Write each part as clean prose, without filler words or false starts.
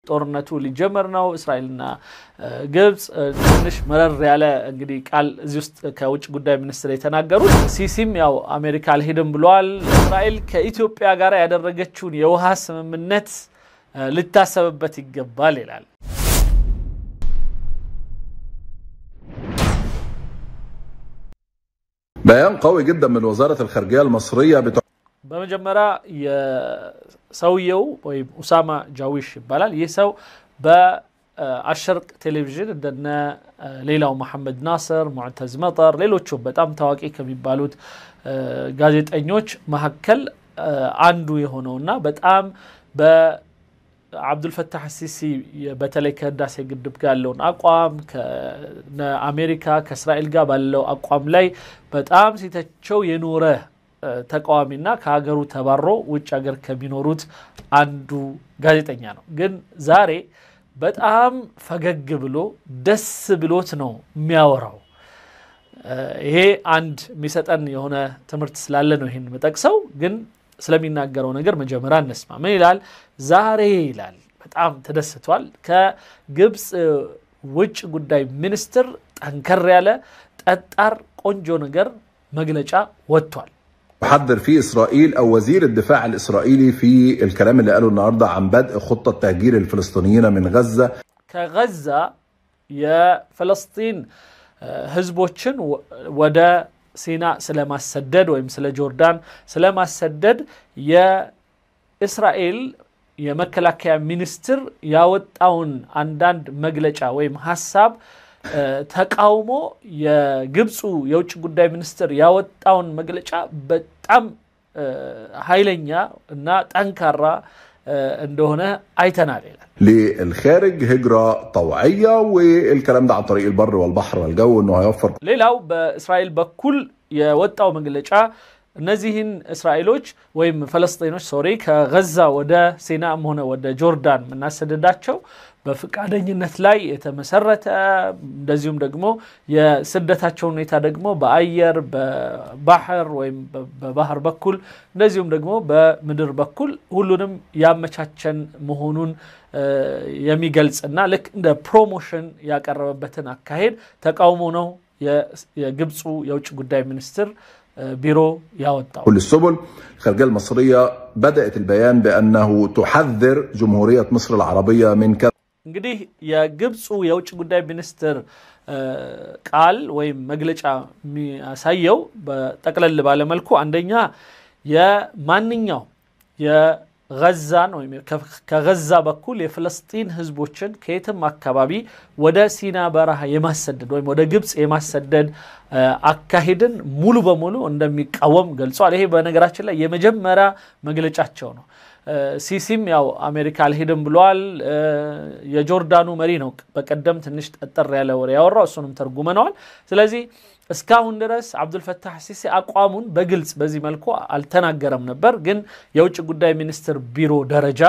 ጦርነቱ ሊጀመር ነው እስራኤልና ግብጽ ትንሽ መረር ያለ እንግዲህ ቃል እዚህ ውስጥ ከውጭ ጉዳይ ሚኒስትር የተናገሩት ሲሲም ያው አሜሪካ አልሄድም ብለዋል እስራኤል ከኢትዮጵያ ጋር ያደረገችውን የውሃ ስምምነት ልታሰብበት ይገባል ይላል بيان قوي جدا من وزارة الخارجية المصرية بمجمرة يسويو أسامة جاويش يبالال يسو بالشرق تلفزيون عندنا ليلى ومحمد ناصر معتز مطر ليلو تشوف بتام تواقي كم يبالوت غازيت أنيوش محكل عنده يهونونا بتام عبد الفتاح السيسي بتلي كداس يقدب قال لون أقوام كأمريكا كإسرائيل قابل له أقوام لي بتأم سيتشو ينوره تقوامنا كأجرو تبرو وتشجر كبينوروت عنده قاعدة يانو جن زاري بتأم فجج بلو دس بلوتنو مياورو هي عند مسألة هنا تمرت سلالنا هين متأكسو جن سلامينا أجرو نجر مجمران نسمع من يلال زاري يلال بتأم تدستوال كجبس وجه قداي مينستر أنكر على تأثر قنجو نجر مجلجة وتوال حذر فيه إسرائيل أو وزير الدفاع الإسرائيلي في الكلام اللي قاله النهارده عن بدء خطة تهجير الفلسطينيين من غزة كغزة يا فلسطين حزبوتشن ودا سيناء سلام السدد ويمسلا جوردان سلام السدد يا إسرائيل يا مكلاكيا مينستر ياوطاون عندند مغلጫ ወይም ሐሳብ ተቃውሞ የግብጹ የውጭ ጉዳይ ሚኒስትር ያወጣውን መግለጫ በጣም ኃይለኛ እና ጠንካራ እንደሆነ አይተናል ይላል للخارج هجرة طوعية والكلام ده عن طريق البر والبحر والجو انه هيوفر ሌላው በእስራኤል በኩል የወጣው መግለጫ እነዚህን እስራኤሎች ወይም ፍልስጤሞች ከጋዛ ወደ ሲናም ሆነ ወደ ጆርዳን መናሰደዳቸው በፍቃደኝነት ላይ የተመሰረተ እንደዚሁም ደግሞ የስደታቸው ሁኔታ ደግሞ በአየር በባህር ወይም በባህር በኩል እንደዚሁም ደግሞ በምድር በኩል ሁሉንም ያመቻቸን መሆኑን የሚገልጽና ልክ እንደ ፕሮሞሽን ያቀረበበትን አካሄድ ተቃውሞ ነው የግብጹ የውጭ ጉዳይ ሚኒስትር بيرو ياوطاو كل السبل الخارجية المصرية بدأت البيان بأنه تحذر جمهورية مصر العربية من እንግዲህ የግብጹ የውጭ ጉዳይ ሚኒስትር ቃል ወይም መግለጫ የሚያሳየው በጠቅለል ባለ መልኩ አንደኛ የማንኛው የጋዛን ወይም ከጋዛ በኩል የፍልስጤን ህዝቦችን ከየትም አካባቢ ወደ ሲና በረሃ የማሰደድ ወይም ወደ ግብጽ የማሰደድ አካሄድን ሙሉ በሙሉ እንደሚቃወም ገልጿል ይሄ በነገራችን ላይ የመጀመሪያ መግለጫቸው ነው ሲሲም ያው አሜሪካ አልሄድም ብለዋል የጆርዳኑ መሪ ነው በቀደም ትንሽ ተጠር ያለ ወሬ ያወራው እሱንም ተርጉመናል ስለዚህ እስካሁን ድረስ አብዱል ፈታህ ሲሲ አቋሙን በግልጽ በዚህ መልኩ አልተናገረም ነበር ግን የውጭ ጉዳይ ሚኒስትር ቢሮ ደረጃ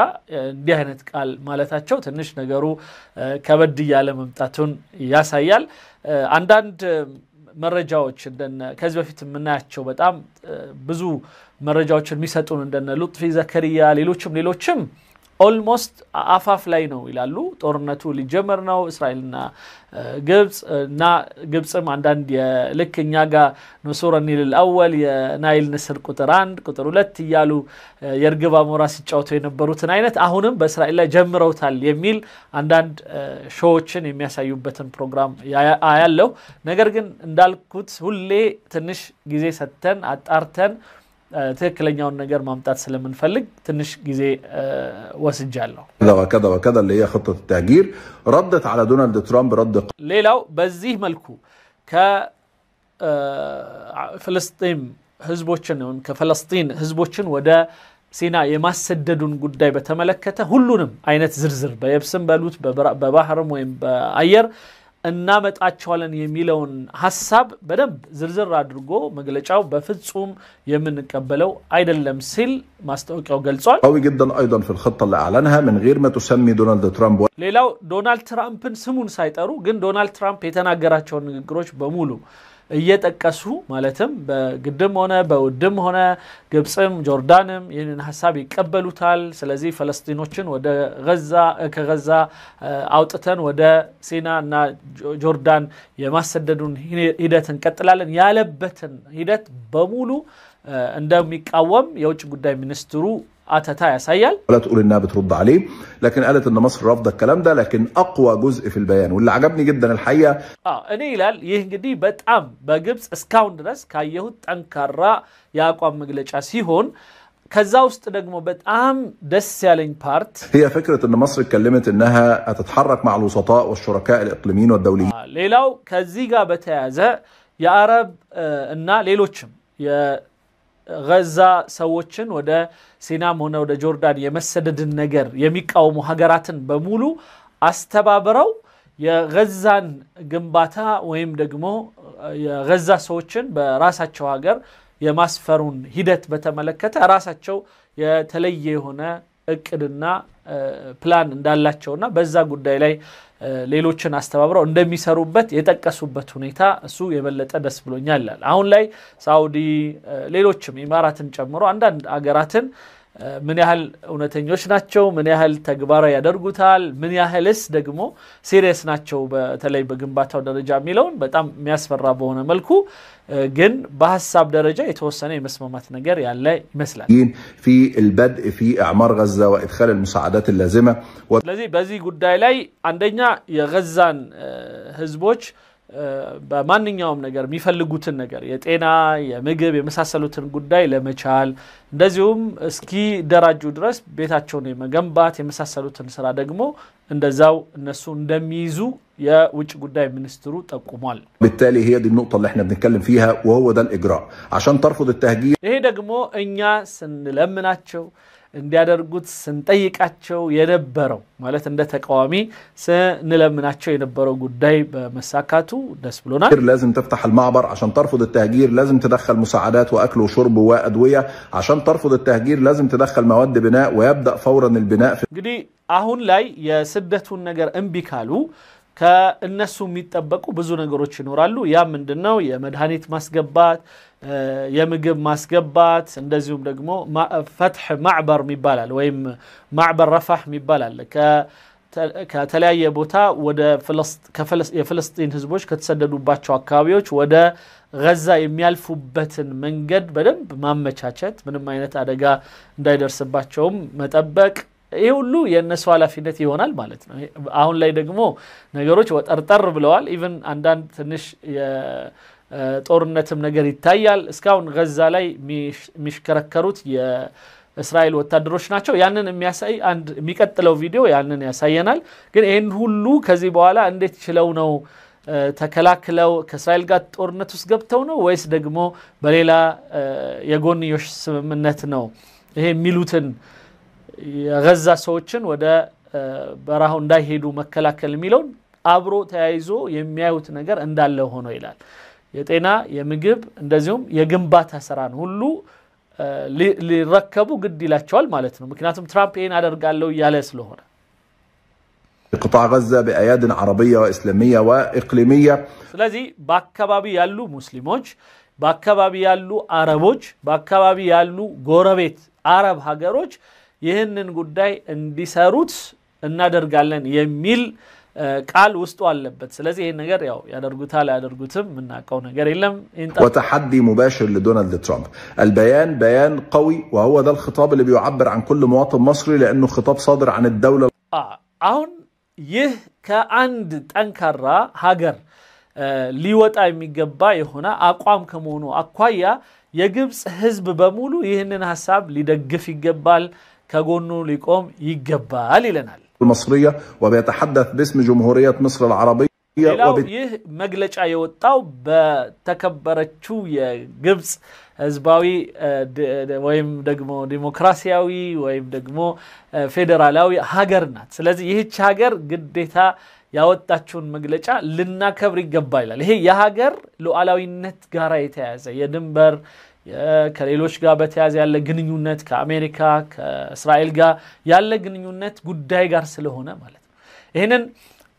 እንዲህ አይነት ቃል ማለታቸው ትንሽ ነገሩ ከበድ ያለ መምጣቱን ያሳያል አንዳንድ መረጃዎች እንደነ ከዚህ በፊት ምናያቸው በጣም ብዙ መረጃዎችን የሚሰጡን እንደነ ሉጥፊ ዘከሪያ ሌሎችም almost አፋፍ ላይ ነው ይላሉ ጦርነቱ ሊጀመር ነው እስራኤልና ግብጽም አንዳንድ የልክኛ ጋር ንሱረኒ ለልአወል የናይል ንስር ቁጥር 1 ቁጥር 2 ይያሉ የርግባ ሞራ ሲጫወቱ የነበሩትን አይነት አሁንም በእስራኤል ላይ ጀምረውታል የሚል አንዳንድ ሾዎችን የሚያሳዩበትን ፕሮግራም ያያለው ነገር ግን እንዳልኩት ሁሌ ትንሽ ጊዜ ሰተን አጣርተን تكلنيون نجار مامتات سلمان فلق تنش جزء وسجله. كذا وكذا اللي هي خطة التهجير ردت على دونالد ترامب رد ليلو بزيه ملكو ك فلسطين حزبوچن كفلسطين حزبوچن ودا سيناء يمسددون ጉዳይ በተመለከተ ሁሉንም አይነት ዝርዝር በየብስም በሉት በባህርም ወይም በአየር እናመጣቸዋለን የሚለውን ሐሳብ በደንብ ዝርዝር አድርጎ መግለጫው በፍጹም የምንቀበለው አይደለም ሲል ማስተዋወቂያው ገልጿል قوي جدا ايضا في الخطه اللي اعلنها من غير ما تسمي دونالد ترامب ሌላው ዶናልድ ትራምፕን ስሙን ሳይጠሩ ግን ዶናልድ ትራምፕ የተናገራቸው ንግግሮች በሙሉ እየተጠቀሱ ማለትም በግድም ሆነ በውድም ሆነ ግብጽም ጆርዳንም ይህንን ሐሳብ ይቀበሉታል ስለዚህ ፍልስጤሞችን ወደ ከጋዛ አውጥተን ወደ ሲናና ጆርዳን የማሰደዱን ሂደት እንቀጥላለን ያለበትን ሂደት በሙሉ እንደሚቃወም የውጭ ጉዳይ ሚኒስትሩ አተታ ያሳያል ولا تقول انها بترد عليه لكن قالت ان مصر رافضه الكلام ده لكن اقوى جزء في البيان واللي عجبني جدا الحقيقه እኔ ይላል ይህ እንግዲህ በጣም በግብጽ እስካሁን ድረስ ካየሁት ጠንካራ ያቋም መግለጫ ሲሆን ከዛ ውስጥ ደግሞ በጣም ደስ ያለኝ ፓርት هي فكره ان مصر اتكلمت انها هتتحرك مع الوسطاء والشركاء الاقليميين والدوليين ሌላው ከዚህ ጋር በተያያዘ የአረብ እና ሌሎችም የጋዛ ሰዎችን ወደ ሲናም ሆነ ወደ ጆርዳን የመሰደድን ነገር የሚቃወሙ ሀገራትን በሙሉ አስተባብረው የጋዛን ግንባታ ወይም ደግሞ የጋዛ ሰዎችን በራሳቸው ሀገር የማስፈሩን ሂደት በተመለከተ ራሳቸው የተለየ የሆነ እቅድና ፕላን እንዳላቸውና በዛ ጉዳይ ላይ ሌሎችን አስተባብረው እንደሚሰሩበት የጠቀሱበት ሁኔታ እሱ የበለጠ ደስ ብሎኛል ይላል አሁን ላይ ሳውዲ ሌሎችም ኢማራትን ጨምሮ አንዳንድ ሀገራትን ምን ያህል እውነተኞች ናቸው ምን ያህል ተግባራዊ ያደርጉታል ምን ያህልስ ደግሞ ሲሪየስ ናቸው በተለይ በግንባታው ደረጃ የሚለውን በጣም የሚያስፈራ በሆነ መልኩ ግን በሐሳብ ደረጃ የተወሰነ የመስማማት ነገር ያለ ይመስላል في البدء في اعمار غزه وادخال المساعدات اللازمه ስለዚህ በዚህ ጉዳይ ላይ አንደኛ የጋዛን ህዝቦች በማንኛውም ነገር የሚፈልጉትን ነገር የጤና የምግብ የመሳሰሉትን ጉዳይ ለመቻል እንደዚሁም እስኪ ደራጁ ድረስ ቤታቸውን የመገንባት የመሳሰሉትን ስራ ደግሞ እንደዛው እነሱ እንደሚይዙ የውጭ ጉዳይ ሚኒስትሩ ጠቁሟል بالتالي هي دي النقطه اللي احنا بنتكلم فيها وهو ده الاجراء عشان ترفض التهجير ይሄ ደግሞ እኛ ስንለምናቸው እንዲያደርጉት ስንጠይቃቸው የነበረው ማለት እንደ ተቃዋሚ ስንለምናቸው የነበረው ጉዳይ በመሳካቱ ደስ ብሎናል لازم تفتح المعبر عشان ترفض التهجير لازم تدخل مساعدات واكل وشرب وادويه عشان ترفض التهجير لازم تدخل مواد بناء ويبدا فورا البناء እንግዲህ አሁን ላይ የስደቱን ነገር እንቢ ካሉ ከእነሱ የሚጠበቁ ብዙ ነገሮች ይኖራሉ ያ ምንድነው የመድኃኒት ማስገባት የምግብ ማስገባት እንደዚሁም ደግሞ ፈትህ ማዕበር ይባላል ወይም ማዕበር ረፋህ ይባላል ከተለያየ ቦታ ወደ የፍልስጤም ህዝቦች ከተሰደዱባቸው አካባቢዎች ወደ ጋዛ የሚያልፉበትን መንገድ በደንብ ማመቻቸት ምንም አይነት አደጋ እንዳይደርስባቸውም መጠበቅ ይሄ ሁሉ የነሱ ኃላፊነት ይሆናል ማለት ነው አሁን ላይ ደግሞ ነገሮች ወጠርጠር ብለዋል ኢቭን አንዳንድ ትንሽ ጦርነትም ነገር ይታያል እስካሁን ጋዛ ላይ ሚሽከረከሩት የእስራኤል ወታደሮች ናቸው ያንን የሚያሳይ አንድ የሚቀጥለው ቪዲዮ ያንን ያሳየናል ግን ይሄን ሁሉ ከዚህ በኋላ እንዴት ይችላል ነው ተከላክለው ከእስራኤል ጋር ጦርነት ውስጥ ገብተው ነው ወይስ ደግሞ በሌላ የጎንዮሽ ስምምነት ነው ይሄ ሚሉትን የጋዛ ሰዎችን ወደ በራው እንዳይሄዱ መከላከል የሚለው አብሮ ተያይዞ የሚያዩት ነገር እንዳለ ሆኖ ይላል የጤና የምግብ እንደዚሁም የግንባታ ስራን ሁሉ ሊረከቡ ግድ ይላቸዋል ማለት ነው ምክንያቱም ትራምፕ ይሄን አደርጋለሁ ያለ ስለሆነ قطاع غزه باياد عربيه واسلاميه واقليميه ስለዚህ በአካባቢ ያሉ ሙስሊሞች በአካባቢ ያሉ አረቦች በአካባቢ ያሉ ጎረቤት አረብ ሀገሮች ይህንን ጉዳይ እንዲሰሩት እናደርጋለን የሚል ቃል ውስጡ አለበት ስለዚህ ይሄን ነገር ያው ያደርጉታል ያደርጉትም ምናቀው ነገር የለም وتحدي مباشر لدونالد ترامب البيان بيان قوي وهو ده الخطاب اللي بيعبر عن كل مواطن مصري لانه خطاب صادر عن الدوله አሁን ይህ ከአንድ ጠንካራ ሀገር ሊወጣ የሚገባ የሆነ አቋም ከመሆኑ አኳያ የግብጽ ህዝብ በሙሉ ይህንን ሐሳብ ሊደግፍ ይገባል ከጎኑ ሊቆም ይገባል ይለናል المصريه وبيتحدث باسم جمهوريه مصر العربيه ይህ መግለጫ የወጣው በተከበረችው የግብጽ ህዝባዊ ወይም ደግሞ ዲሞክራሲያዊ ወይም ደግሞ ፌደራላዊ ሀገር ናት ስለዚህ ይህች ሀገር ግዴታ ያወጣችውን መግለጫ ልናከብር ይገባል ይሄ የሀገር ሉዓላዊነት ጋር የተያያዘ የድንበር ከሌሎች ጋር በተያያዘ ያለ ግንኙነት ከአሜሪካ ከእስራኤል ጋር ያለ ግንኙነት ጉዳይ ጋር ስለሆነ ማለት ነው ይሄንን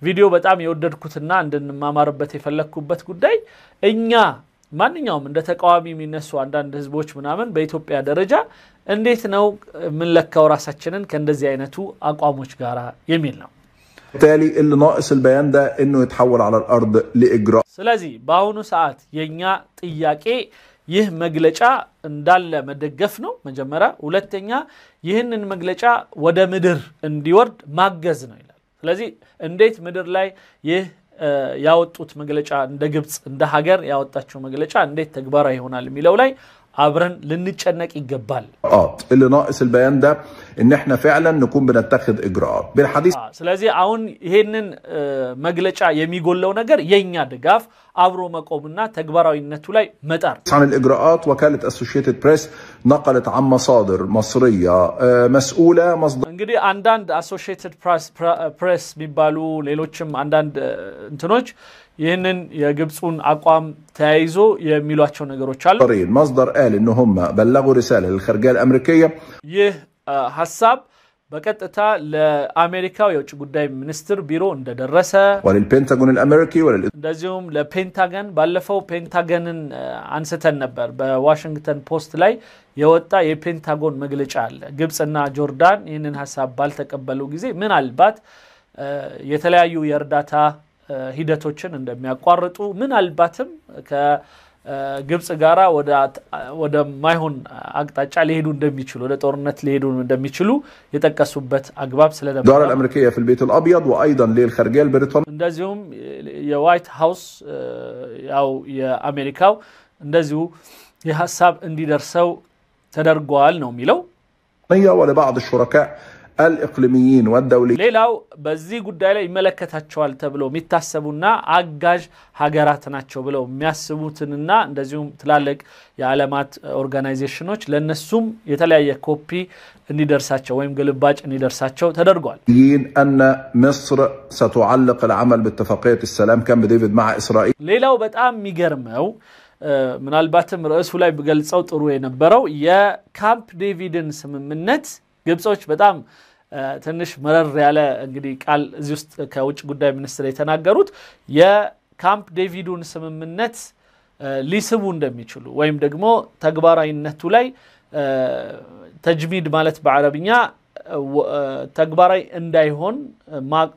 ቪዲዮ በጣም የወደድኩትና እንድንማማርበት የፈለኩበት ጉዳይ እኛ ማንኛውም እንደ ተቃዋሚ የሚነሱ አንዳንድ ህዝቦች ምናምን በኢትዮጵያ ደረጃ እንዴት ነው ምን ለካው ራሳችንን ከእንደዚህ አይነቱ አቋሞች ጋራ የሚል ነው بالتالي اللي ناقص البيان ده انه يتحول على الارض لاجراء ስለዚህ በአሁኑ ሰዓት የኛ ጥያቄ ይህ መግለጫ እንዳለ መደገፍ ነው መጀመሪያ ሁለተኛ ይህንን መግለጫ ወደ ምድር እንዲወርድ ማገዝ ነው ይላል ስለዚህ እንዴት ምድር ላይ ይህ ያወጡት መግለጫ እንደ ግብጽ እንደ ሀገር ያወጣቸው መግለጫ እንዴት ተግባራዊ ይሆናል የሚለው ላይ አብረን ልንጨነቅ ይገባል اللي ناقص البيان ده ان احنا فعلا نكون بنتخذ اجراءات بالحديث ስለዚህ አሁን ይሄንን መግለጫ የሚጎለው ነገር የኛ ድጋፍ አብሮ መቆምና ተግባራዊነቱ ላይ መጣር عن الاجراءات وكاله اسوشيتد بريس نقلت عن مصادر مصريه مسؤوله مصدر እንግዲህ አንዳንድ አሶሺየትድ ፕሬስ ቢባሉ ሌሎችም አንዳንድ እንትኖች ይህንን የግብጽን አቋም ተያይዞ የሚሏቸው ነገሮች አሉ مصدر قال ان هم بلغوا رساله للخارجيه الامريكيه ይህ ሐሳብ በቀጥታ ለአሜሪካው የውጭ ጉዳይ ሚኒስትር ቢሮ እንደደረሰ وللبنتاغون الامريكي እንደዚሁም ለፔንታገን ባለፈው ፔንታገንን አንስተን ነበር በዋሽንግተን ፖስት ላይ የወጣ የፔንታጎን መግለጫ አለ ግብጽና ጆርዳን ይህንን ሐሳብ ባልተቀበሉ ጊዜ ምን አልባት የተለያዩ የእርዳታ ሂደቶችን እንደሚያቋርጡ ምን አልባትም ከግብጽ ጋራ ወደ ማይሆን አቅጣጫ ሊሄዱ እንደሚችሉ ወደ ጦርነት ሊሄዱ እንደሚችሉ የተጠቀሱበት አግባብ ስለነበር الإدارة الأمريكية في البيت الأبيض وأيضا للخارجية البريطانية እንደዚሁም የዋይት ሃውስ ያው የአሜሪካው እንደዚሁ የሐሳብ እንዲደርሰው ተደርጓል ነው የሚለው ولبعض الشركاء الإقليميين والدوليين ሌላው በዚህ ጉዳይ ላይ ይመለከታቸዋል ተብሎ የሚታሰቡና አጋዥ ሀገራት ናቸው ብለው የሚያስቡትንና እንደዚሁም ትላልቅ የዓለማት ኦርጋናይዜሽኖች ለነሱም የተለያየ ኮፒ እንዲደርሳቸው ወይም ግልባጭ እንዲደርሳቸው ተደርጓል أن مصر ستعلق العمل باتفاقية السلام كامب ديفيد مع إسرائيل ሌላው በጣም የሚገርመው ምናልባትም ርዕሱ ላይ በገልጸው ጥሩ የነበረው የካምፕ ዴቪድን ስምምነት ግብጾች በጣም ትንሽ መረር ያለ እንግዲህ ቃል እዚህ ውስጥ ከውጭ ጉዳይ ሚኒስትር የተናገሩት የካምፕ ዴቪድን ስምምነት ሊስቡ እንደሚችሉ ወይም ደግሞ ተግባራዊነቱ ላይ ተጅሚድ ማለት በአረብኛ ተግባራዊ እንዳይሆን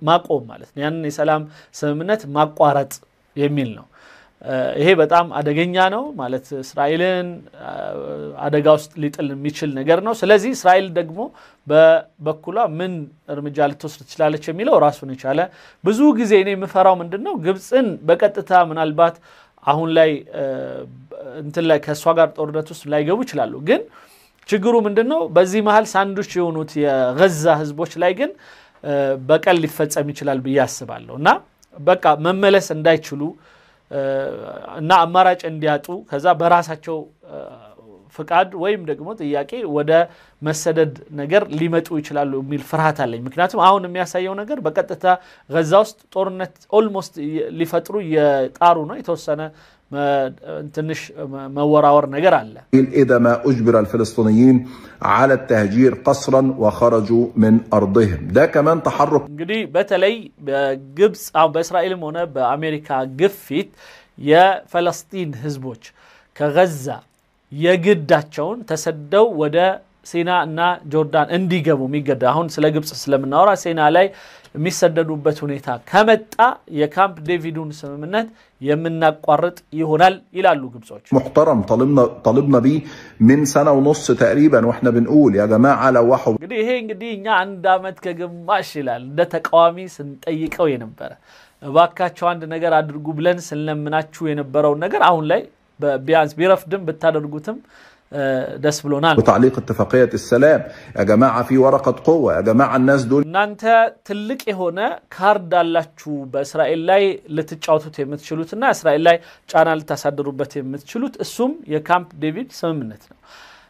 ማቆም ማለት ነው ያን የሰላም ስምምነት ማቋረጥ የሚል ነው ይሄ በጣም አደገኛ ነው ማለት እስራኤልን አደጋ ውስጥ ሊጥል የሚችል ነገር ነው ስለዚህ እስራኤል ደግሞ በበኩሏ ምን እርምጃ ልትወስድ ትችላለች የሚለው ራሱን ይቻለ ብዙ ጊዜ እኔ የምፈራው ምንድነው ግብጽን በቀጥታ ምናልባት አሁን ላይ እንትን ላይ ከሷ ጋር ጦርነት ውስጥ ላይገቡ ይችላሉ ግን ችግሩ ምንድነው በዚህ መሃል ሳንዱች የሆኑት የጋዛ ህዝቦች ላይ ግን በቀል ሊፈጸም ይችላል በያስባለሁና በቃ መመለስ እንዳይችሉ እና አማራጭ እንዲያጡ ከዛ በራሳቸው ፍቃድ ወይም ደግሞ ጥያቄ ወደ መሰደድ ነገር ሊመጡ ይችላሉ የሚል ፍርሃት አለኝ ምክንያቱም አሁን የሚያሳየው ነገር በቀጥታ ጋዛ ውስጥ ጦርነት ኦልሞስት ሊፈጥሩ የጣሩ ነው የተወሰነ ትንሽ መወራወር ነገር አለ إذا ما أجبر الفلسطينيين على التهجير قسرا وخرجوا من أرضهم ده كمان تحرك እንግዲህ በተለይ በግብጽ አው በእስራኤልም ሆነ በአሜሪካ ግፊት የፍልስጤም ህዝቦች ከጋዛ የግዳቸውን ተሰደው ወደ ሲና እና ጆርዳን እንዲገቡ የሚገዳ አሁን ስለ ግብጽ ስለምናወራ ሲና ላይ የሚሰደዱበት ሁኔታ ከመጣ የካምፕ ዴቪድን ስምምነት የምናቋርጥ ይሆናል ይላሉ ግብጾች محترم طالبنا بيه من سنة ونص تقريبا واحنا بنقول يا جماعة لو واحد እንግዲህ ይሄ እንግዲህ እኛ አንድ አመት ከግማሽ ይላል እንደ ተቃዋሚ ስንጠይቀው የነበረ እባካችሁ አንድ ነገር አድርጉ ብለን ስለምናችሁ የነበረው ነገር አሁን ላይ ቢያንስ ቢረፍድም ብታደርጉትም دس بلونان وتعليق اتفاقية السلام يا جماعة في ورقة قوة يا جماعة الناس دول እናንተ ትልቅ የሆነ ካርድ አላችሁ በእስራኤል ላይ ልትጫወቱት የምትችሉትና እስራኤል ላይ ጫና ልታሳድሩበት የምትችሉት እሱም የካምፕ ዴቪድ ስምምነት ነው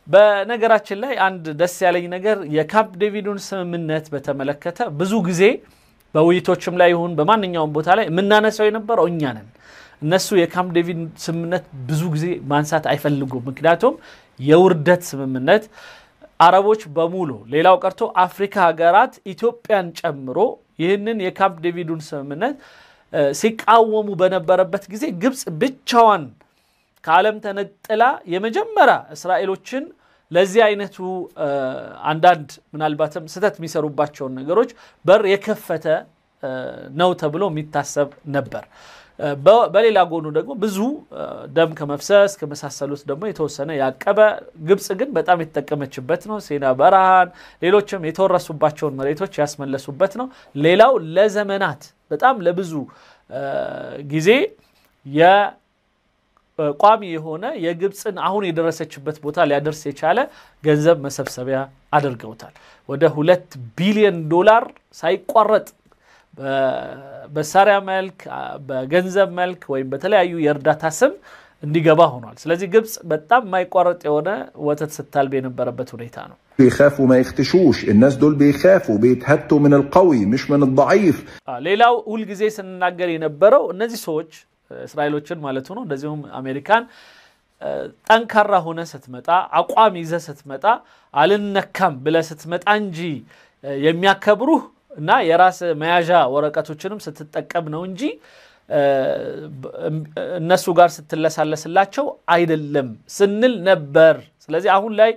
በነገራችን ላይ አንድ ደስ ያለኝ ነገር የካምፕ ዴቪድን ስምምነት በተመለከተ ብዙ ጊዜ በውይይቶችም ላይ ይሁን በማንኛውም ቦታ ላይ ምናነሳው የነበረው እኛ ነን እነሱ የካምፕ ዴቪድ ስምምነት ብዙ ጊዜ ማንሳት አይፈልጉም ምክንያቱም የውርደት ስምምነት አረቦች በሙሉ ሌላው ቀርቶ አፍሪካ ሀገራት ኢትዮጵያን ጨምሮ ይህንን የካምፕ ዴቪዱን ስምምነት ሲቃወሙ በነበረበት ጊዜ ግብጽ ብቻዋን ከዓለም ተነጥላ የመጀመሪያ እስራኤሎችን ለዚህ አይነቱ አንዳንድ ምናልባትም ስተት የሚሰሩባቸው ነገሮች በር የከፈተ ነው ተብሎ የሚታሰብ ነበር በሌላ ጎኑ ደግሞ ብዙ ደም ከመፍሰስ ከመሳሰሉት ደግሞ የተወሰነ ያቀበ ግብጽ ግን በጣም የተጠቀመችበት ነው ሲና በራሃን ሌሎችም የተወረሱባቸው መሬቶች ያስመለሱበት ነው ሌላው ለዘመናት በጣም ለብዙ ጊዜ ቋሚ የሆነ የግብጽን አሁን የደረሰችበት ቦታ ሊያደርስ የቻለ ገንዘብ መሰብሰቢያ አድርገውታል ወደ $2 ቢሊዮን ሳይቋረጥ በሳሪያ መልክ በገንዘብ መልክ ወይም በተለያዩ የእርዳታ ስም እንዲገባ ሆኗል ስለዚህ ግብጽ በጣም ማይቋረጥ የሆነ ወተት ስታልብ የነበረበት ሁኔታ ነው بيخافوا ما يختشوش الناس دول بيخافوا بيتهتوا من القوي مش من الضعيف ሌላው ሁሉ ጊዜ ስንናገር የነበረው እነዚህ ሰዎች እስራኤሎችን ማለት ነው እንደዚሁም አሜሪካን ጠንካራ ሆነ ስትመጣ አቋም ይዘ ስትመጣ አልነካም ብለ ስትመጣ እንጂ የሚያከብሩህ እና የራስ መያዣ ወረቀቶችንም ስትጠቀም ነው እንጂ እነሱ ጋር ስትለሳለስላቸው አይደለም ስንል ነበር ስለዚህ አሁን ላይ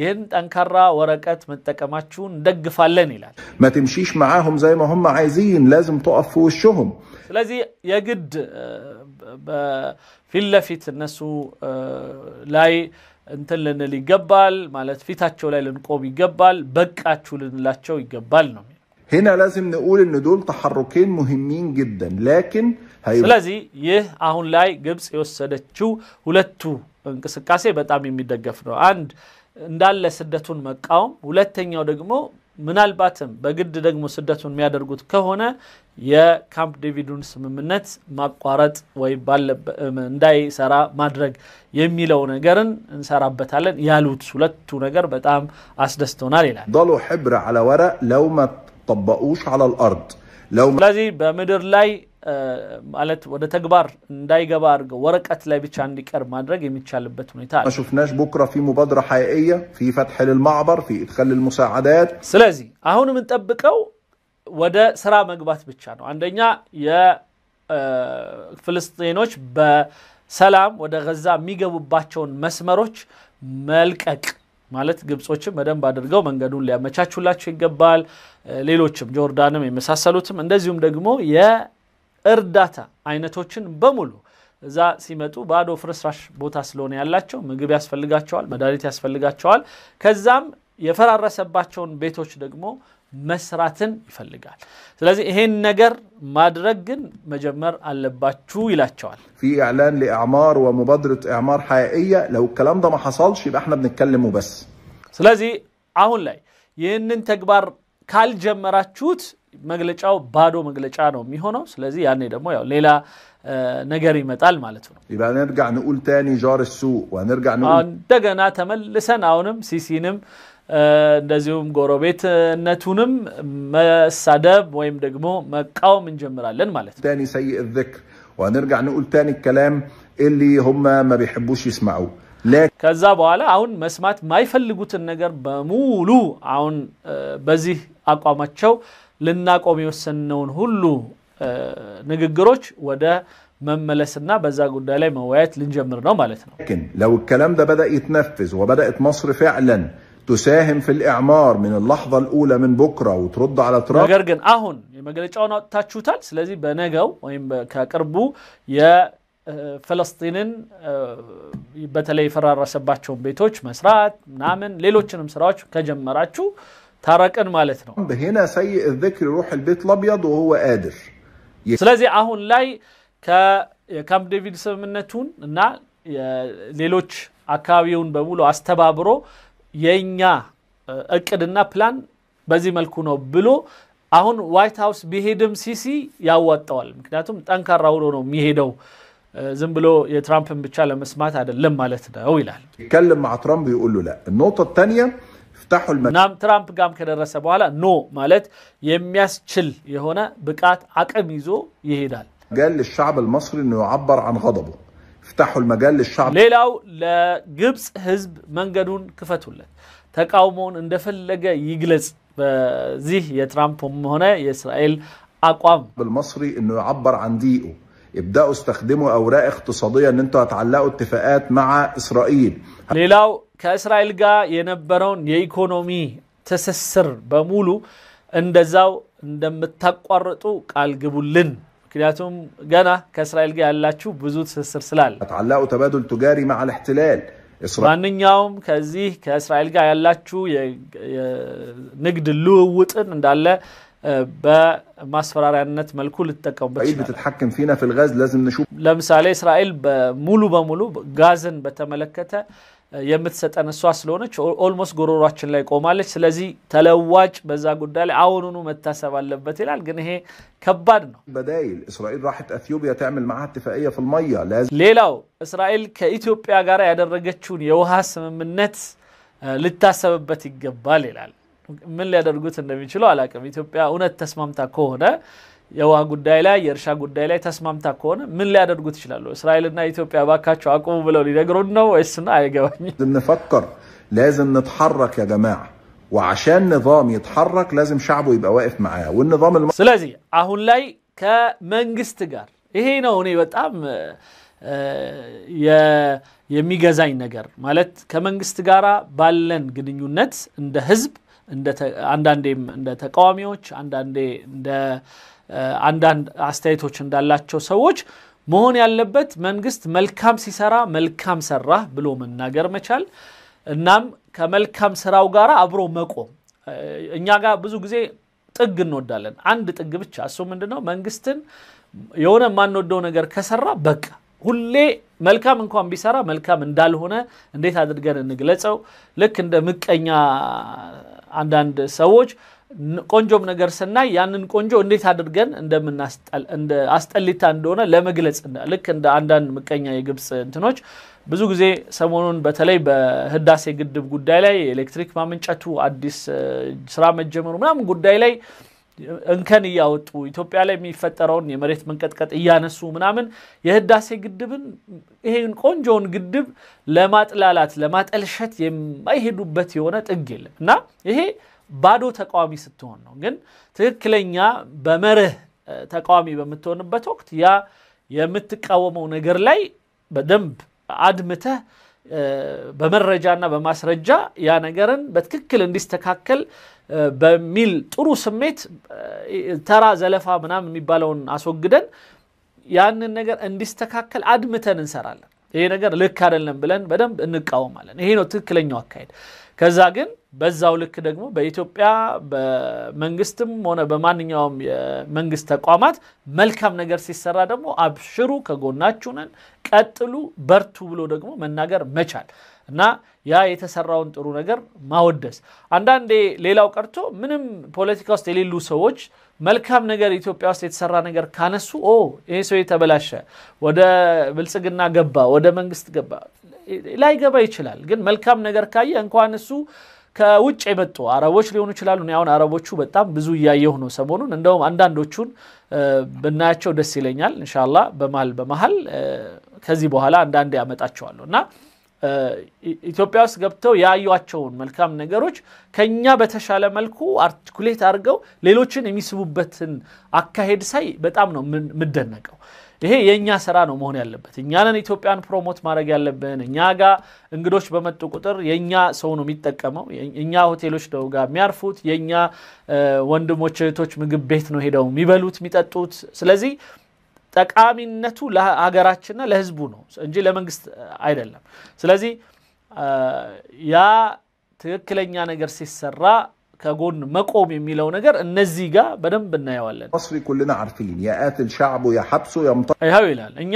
ይሄን ጠንካራ ወረቀት መጠቀማችሁን ደግፋለን ይላል ما تمشيش معاهم زي ما هم عايزين لازم تقف في وشهم ስለዚህ የግድ በፊት እነሱ ላይ እንትን ልንል ይገባል ማለት ፊታቸው ላይ ልንቆም ይገባል በቃችሁ ልንላቸው ይገባል ነው هنا لازم نقول ان دول تحركين مهمين جدا لكن ስለዚህ ይህ አሁን ላይ ግብጽ የወሰደችው ሁለቱ እንቅስቃሴ በጣም የሚደገፍ ነው አንድ እንዳለ ስደቱን መቃወም ሁለተኛው ደግሞ ምናልባትም በግድ ደግሞ ስደቱን የሚያደርጉት ከሆነ የካምፕ ዴቪዱን ስምምነት ማቋረጥ ወይ እንዳይሰራ ማድረግ የሚለው ነገርን እንሰራበታለን ያሉት ሁለቱ ነገር በጣም አስደስቶናል ይላል ضلوا حبر على ورق لو ما طبقوش على الارض لو ስለዚህ በመድር ላይ ማለት ወደ ተግባር እንዳይገባ አድርገው ወረቀት ላይ ብቻ እንዲቀር ማድረግ የሚቻልበት ሁኔታ ما شفناش بكره في مبادره حقيقيه في فتح للمعبر في ادخال المساعدات ስለዚህ አሁን የምንጠብቀው ወደ ስራ መግባት ብቻ ነው አንደኛ የፍልስጤኖች በሰላም ወደ ጋዛ የሚገቡባቸውን መስመሮች መልቀቅ ማለት ግብጾችም በደንብ አድርገው መንገዱን ሊያመቻቹላቸው ይገባል ሌሎችም ጆርዳንም የመሳሰሉትም እንደዚሁም ደግሞ የእርዳታ አይነቶችን በሙሉ እዛ ሲመጡ ባዶ ፍርስራሽ ቦታ ስለሆነ ያላቸው ምግብ ያስፈልጋቸዋል መድኃኒት ያስፈልጋቸዋል ከዛም የፈራረሰባቸውን ቤቶች ደግሞ መስራትን ይፈልጋል ስለዚህ ይሄን ነገር ማድረግ ግን መጀመር አለባችሁ ይላቸዋል في اعلان لاعمار ومبادره اعمار حقيقيه لو الكلام ده ما حصلش يبقى احنا بنتكلم وبس ስለዚህ አሁን ላይ ይህንን ተግባር ካልጀመራችሁት መግለጫው ባዶ መግለጫ ነው የሚሆነው ስለዚህ ያኔ ደግሞ ያው ሌላ ነገር ይመጣል ማለት ነው يبقى نرجع نقول تاني جار السوق ونرجع نقول እንደገና ተመልሰን አሁንም ሲሲንም እንደዚሁም ጎረቤትነቱንም መሳደብ ወይም ደግሞ መቃወም እንጀምራለን ማለት ነው تاني سيء الذكر ونرجع نقول تاني الكلام اللي هم ما بيحبوش يسمعوه ከዛ በኋላ አሁን መስማት ማይፈልጉትን ነገር በሙሉ አሁን በዚህ አቋማቸው ልናቆም የወሰነውን ሁሉ ንግግሮች ወደ መመለስና በዛ ጉዳይ ላይ መወያየት ልንጀምር ነው ማለት ነው لكن لو الكلام ده بدأ يتنفذ وبدأت مصر فعلا تساهم في الإعمار من اللحظة الأولى من بكرة وترد على ترامب ነገር ግን አሁን የመግለጫውን አውጥታችሁታል ስለዚህ በነገው ወይም ከቅርቡ ፍልስጤንን በተለይ ፈራረሰባቸው ቤቶች መስራት ናምን ሌሎችንም ስራዎች ከጀመራችሁ ታረቀን ማለት ነው هنا سيء الذكر يروح البيت الابيض وهو قادر ስለዚህ አሁን ላይ ከካምፕ ዴቪድ ስምምነቱን እና ሌሎች አካባቢውን በሙሉ አስተባብሮ የኛ እቅድና ፕላን በዚህ መልኩ ነው ብሎ አሁን ዋይት ሃውስ ቢሄድም ሲሲ ያዋጣዋል ምክንያቱም ጠንካራ ሆኖ ነው የሚሄደው ዝም ብሎ የትራምፕን ብቻ ለመስማት አይደለም ማለት ነው ይላል يتكلم مع ترامب يقول له لا النقطه الثانيه افتحوا ናም ትራምፕ ጋም ከደረሰ በኋላ ኖ ማለት የሚያስችል የሆነ ብቃት አቅም ይዞ ይሄዳል مجال للشعب المصري انه يعبر عن غضبه افتحوا المجال للشعب ሌላው ለግብጽ ህዝብ መንገዱን ክፈቱለት ተቃውሞውን እንደፈለገ ይግለጽ በዚህ የትራምፕም ሆነ የእስራኤል አቋም بالمصري انه يعبر عن ضيقه يبداوا يستخدموا اوراق اقتصاديه ان انتوا هتعلقوا اتفاقات مع اسرائيل ሌላው ከእስራኤል ጋር የነበረውን የኢኮኖሚ ትስስር በሙሉ እንደዛው እንደምታቋርጡ ቃል ግቡልን ምክንያቱም ገና ከእስራኤል ጋር ያላችሁ ብዙ ትስስር ስላለ هتعلقوا تبادل تجاري مع الاحتلال ማንኛውም ከዚህ ከእስራኤል ጋር ያላችሁ የንግድ ልውውጥን እንዳለ በማስፈራሪያነት መልኩ ልትጠቀሙበት إسرائيل بتتحكم فينا في الغاز لازم نشوف ለምሳሌ እስራኤል በሙሉ በሙሉ ጋዝን በተመለከተ የምትሰጠን እሷ ስለሆነች ኦልሞስት ጎሮሯችን ላይ ቆማለች ስለዚህ ተለዋጭ በዛ ጉዳይ ላይ አሁኑኑ መታሰብ አለበት ይላል ግን ይሄ ከባድ ነው بدايل اسرائيل راحت اثيوبيا تعمل معها اتفاقيه في الميه لازم ሌላው እስራኤል ከኢትዮጵያ ጋር ያደረገችውን የውሃ ስምምነት ልታሰብበት ይገባል ይላል ምን ሊያደርጉት እንደሚችሉ አላቀም ኢትዮጵያ እውነት ተስማምታ ከሆነ የውሃ ጉዳይ ላይ የእርሻ ጉዳይ ላይ ተስማምታ ከሆነ ምን ሊያደርጉት ይችላሉ እስራኤልና ኢትዮጵያ ባካቸው አቁሙ ብለው ሊነግሩን ነው ወይስና አይገባኝ لازم نفكر لازم نتحرك يا جماعه وعشان نظام يتحرك لازم شعبه يبقى واقف معاه والنظام ስለዚህ አሁን ላይ ከመንግስት ጋር ይሄ ነው እኔ በጣም የሚገዛኝ ነገር ማለት ከመንግስት ጋር ባለን ግንኙነት እንደ ህዝብ እንደ አንዳንዴም እንደ ተቃዋሚዎች አንዳንዴ እንደ አንዳንድ አስተያየቶች እንዳላቸው ሰዎች መሆን ያለበት መንግስት መልካም ሲሰራ መልካም ሰራ ብሎ መናገር መቻል እናም ከመልካም ስራው ጋር አብሮ መቆም እኛ ጋር ብዙ ጊዜ ጥግ እንወዳለን አንድ ጥግ ብቻ እሱ ምንድነው መንግስትን የሆነ ማንወደው ነገር ከሰራ በቃ ሁሌ መልካም እንኳን ቢሰራ መልካም እንዳልሆነ እንዴት አድርገን እንግለጸው ልክ እንደ ምቀኛ አንዳንድ ሰዎች ቆንጆም ነገር ሰናይ ያንን ቆንጆ እንዴት አድርገን እንደ አስጠሊታ እንደሆነ ለመግለጽ ልክ እንደ አንዳንድ ምቀኛ የግብጽ እንትኖች ብዙ ጊዜ ሰሞኑን በተለይ በህዳሴ ግድብ ጉዳይ ላይ ኤሌክትሪክ ማመንጨቱ አዲስ ስራ መጀመሩ ምናምን ጉዳይ ላይ እንከን ያወጡ ኢትዮጵያ ላይ የሚፈጠረውን የመሬት መንቀጥቀጥ ያነሱ ምናምን የህዳሴ ግድብን ይሄን ቆንጆን ግድብ ለማጥላላት ለማጠልሸት የማይሄዱበት የሆነ ጥግ የለም እና ይሄ ባዶ ተቃዋሚ ስትሆን ነው ግን ትክክለኛ በመርህ ተቃዋሚ በመተውንበት ወቅት ያ የምትቃወመው ነገር ላይ በደንብ አድምተህ በመረጃና በማስረጃ ያ ነገርን በትክክል እንዲስተካከል በሚል ጥሩ ስሜት ተራ ዘለፋ ምናምን የሚባለውን አስወግደን ያንን ነገር እንዲስተካከል አድምተን እንሰራለን ይሄ ነገር ልክ አይደለም ብለን በደንብ እንቃወማለን ይሄ ነው ትክክለኛው አካሄድ ከዛ ግን በዛው ልክ ደግሞ በኢትዮጵያ በመንግስትም ሆነ በማንኛውም የመንግስት ተቋማት መልካም ነገር ሲሰራ ደግሞ አብሽሩ ከጎናችሁ ነን ቀጥሉ በርቱ ብሎ ደግሞ መናገር መቻል እና ያ የተሰራውን ጥሩ ነገር ማወደስ አንዳንዴ ሌላው ቀርቶ ምንም ፖለቲካ ውስጥ የሌሉ ሰዎች መልካም ነገር ኢትዮጵያ ውስጥ የተሰራ ነገር ካነሱ ይሄ ሰው የተበላሸ ወደ ብልጽግና ገባ ወደ መንግስት ገባ ላይ ገባ ይችላል ግን መልካም ነገር ካየ እንኳን እሱ ከውጭ የመጡ አረቦች ሊሆኑ ይችላሉ ነው አሁን አረቦቹ በጣም ብዙ ያየው ነው ሰሞኑን እንደውም አንዳንዶቹን በእናያቸው ደስ ይለኛል ኢንሻአላህ በመሃል ከዚህ በኋላ አንዳንዴ ያመጣቸዋለሁና ኢትዮጵያ ውስጥ ገብተው ያዩዋቸውን መልካም ነገሮች ከኛ በተሻለ መልኩ አርቲኩሌት አድርገው ሌሎችን የሚስቡበትን አካሄድ ሳይ በጣም ነው ምደነቀው ይሄ የኛ ስራ ነው መሆን ያለበት እኛንን ኢትዮጵያን ፕሮሞት ማድረግ ያለብን እኛ ጋር እንግዶች በመጡ ቁጥር የኛ ሰው ነው የሚጠቀመው እኛ ሆቴሎች ነው ጋር የሚያርፉት የኛ ወንድሞች እህቶች ምግብ ቤት ነው ሄደው የሚበሉት የሚጠጡት ስለዚህ ጠቃሚነቱ ለሀገራችንና ለህዝቡ ነው እንጂ ለመንግስት አይደለም ስለዚህ ያ ትክክለኛ ነገር ሲሰራ ከጎን መቆም የሚለው ነገር እነዚህ ጋር በደንብ እናያዋለን مصري كلنا عارفين يا قاتل شعبه يا حبسه يا ይሄው ይላል እኛ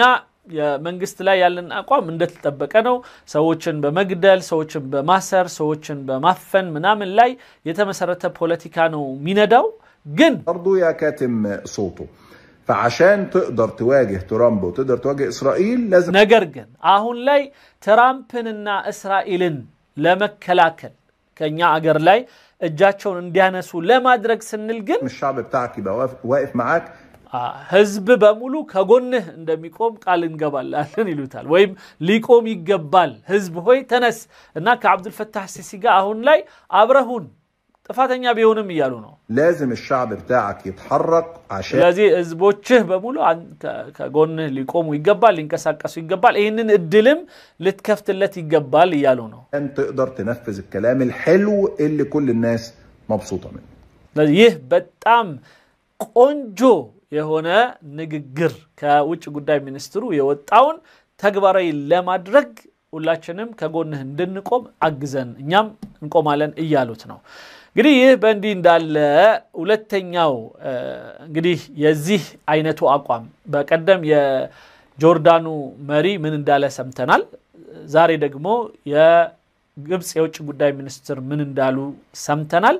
የመንግስት ላይ ያለን አቋም እንደተጠበቀ ነው ሰዎችን በመግደል ሰዎችን በማሰር ሰዎችን በማፈን ምናምን ላይ የተመሰረተ ፖለቲካ ነው ሚነዳው ግን برضو يا كاتم صوته فعشان تقدر تواجه ترامب وتقدر تواجه اسرائيل لازم ነገር ግን አሁን ላይ ትራምፕንና እስራኤልን ለመከላከል ከኛ አገር ላይ እጃቸውን እንዲያነሱ ለማድረግ ስንል ግን الشعب بتاعك يبقى واقف معاك ህዝብ በሙሉ ከጎንህ እንደሚቆም ቃል እንገባለን ይሉታል ወይም ሊቆም ይገባል ህዝብ ሆይ ተነስ እና ከአብዱል ፈታህ ሲሲ ጋር አሁን ላይ አብረሁን ጥፋተኛ ቢሆንም ይያሉ ነው لازم الشعب بتاعك يتحرك عشان ስለዚህ ህዝቦችህ በሙሉ ከጎንህ ሊቆሙ ይገባል ሊንቀሳቀሱ ይገባል ይሄንን እድልም ልትከፍትለት ይገባል ይያሉ ነው انت تقدر تنفذ الكلام الحلو اللي كل الناس مبسوطه منه ስለዚህ ይህ በጣም ቆንጆ የሆነ ንግግር ከውጭ ጉዳይ ሚኒስትሩ የወጣውን ተግባራዊ ለማድረግ ሁላችንም ከጎንህ እንድንቆም አግዘን እኛም እንቆማለን ይያሉት ነው እንግዲህ ይህ በእንዲህ እንዳለ ሁለተኛው እንግዲህ የዚህ አይነቱ አቋም በቀደም የጆርዳኑ መሪ ምን እንዳለ ሰምተናል ዛሬ ደግሞ የግብጽ የውጭ ጉዳይ ሚኒስትር ምን እንዳሉ ሰምተናል